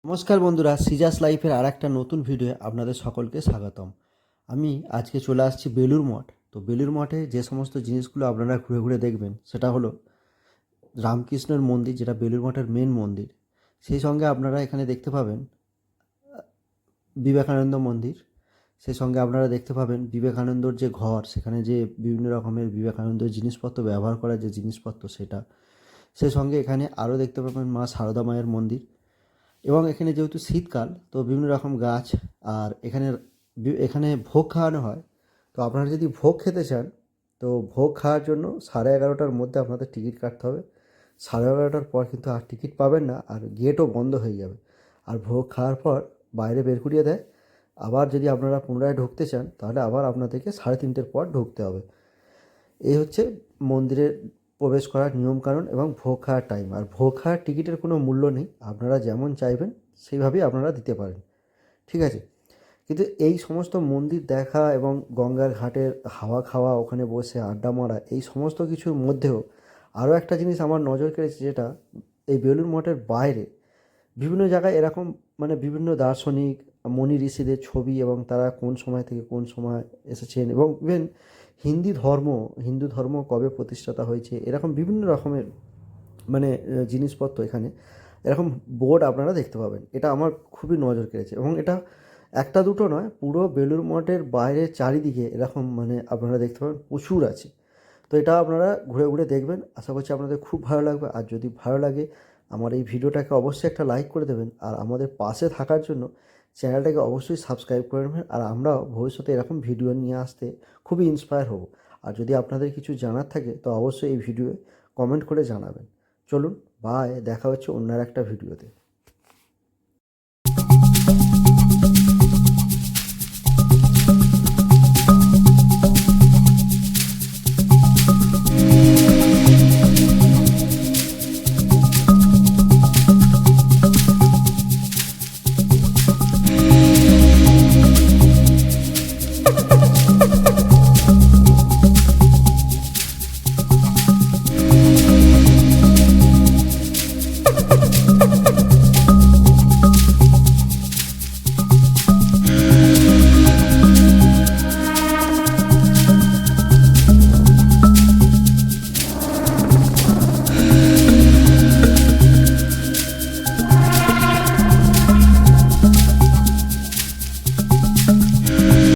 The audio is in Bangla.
নমস্কার বন্ধুরা, সিজাস লাইফের আর একটা নতুন ভিডিও আপনাদের সকলকে স্বাগতম। আমি আজকে চলে আসছি বেলুড় মঠ। তো বেলুড় মঠে যে সমস্ত জিনিসগুলো আপনারা ঘুরে ঘুরে দেখবেন সেটা হলো রামকৃষ্ণের মন্দির, যেটা বেলুড় মঠের মেন মন্দির। সেই সঙ্গে আপনারা এখানে দেখতে পাবেন বিবেকানন্দ মন্দির। সেই সঙ্গে আপনারা দেখতে পাবেন বিবেকানন্দর যে ঘর, সেখানে যে বিভিন্ন রকমের বিবেকানন্দের জিনিসপত্র ব্যবহার করা যে জিনিসপত্র সেটা। সেই সঙ্গে এখানে আরও দেখতে পাবেন মা সারদা মায়ের মন্দির। এবং এখানে যেহেতু শীতকাল, তো বিভিন্ন রকম গাছ। আর এখানে ভোগ খাওয়ানো হয়। তো আপনারা যদি ভোগ খেতে চান, তো ভোগ খাওয়ার জন্য 11:30টার মধ্যে আপনাদের টিকিট কাটতে হবে। 11:30টার পর কিন্তু আর টিকিট পাবেন না, আর গেটও বন্ধ হয়ে যাবে। আর ভোগ খাওয়ার পর বাইরে বের করিয়ে দেয়। আবার যদি আপনারা পুনরায় ঢুকতে চান, তাহলে আবার আপনাদেরকে 3:30টার পর ঢুকতে হবে। এই হচ্ছে মন্দিরের প্রবেশ করার নিয়মকানুন এবং ভোগ খাওয়ার টাইম। আর ভোগ খাওয়ার টিকিটের কোনো মূল্য নেই, আপনারা যেমন চাইবেন সেইভাবেই আপনারা দিতে পারেন, ঠিক আছে। কিন্তু এই সমস্ত মন্দির দেখা এবং গঙ্গার ঘাটের হাওয়া খাওয়া, ওখানে বসে আড্ডা মারা, এই সমস্ত কিছুর মধ্যেও আরও একটা জিনিস আমার নজর কেড়েছে, যেটা এই বেলুড় মঠের বাইরে বিভিন্ন জায়গায় এরকম বিভিন্ন দার্শনিক মনি ঋষিদের ছবি, এবং তারা কোন সময় থেকে কোন সময় এসেছেন, এবং ইভেন হিন্দু ধর্ম কবে প্রতিষ্ঠাতা হয়েছে, এরকম বিভিন্ন রকমের জিনিসপত্র এখানে এরকম বোর্ড আপনারা দেখতে পাবেন। এটা আমার খুবই নজর কেড়েছে, এবং এটা একটা দুটো নয়, পুরো বেলুড় মঠের বাইরে চারিদিকে এরকম আপনারা দেখতে পাবেন প্রচুর আছে। তো এটা আপনারা ঘুরে ঘুরে দেখবেন, আশা করছি আপনাদের খুব ভালো লাগবে। আর যদি ভালো লাগে, আমার এই ভিডিওটাকে অবশ্যই একটা লাইক করে দেবেন, আর আমাদের পাশে থাকার জন্য চ্যানেলটাকে অবশ্যই সাবস্ক্রাইব করে নেবেন। আর আমরাও ভবিষ্যতে এরকম ভিডিও নিয়ে আসতে খুবই ইন্সপায়ার হব। আর যদি আপনাদের কিছু জানার থাকে, তো অবশ্যই এই ভিডিওয়ে কমেন্ট করে জানাবেন। চলুন, বাই, দেখা হচ্ছে অন্য একটা ভিডিওতে।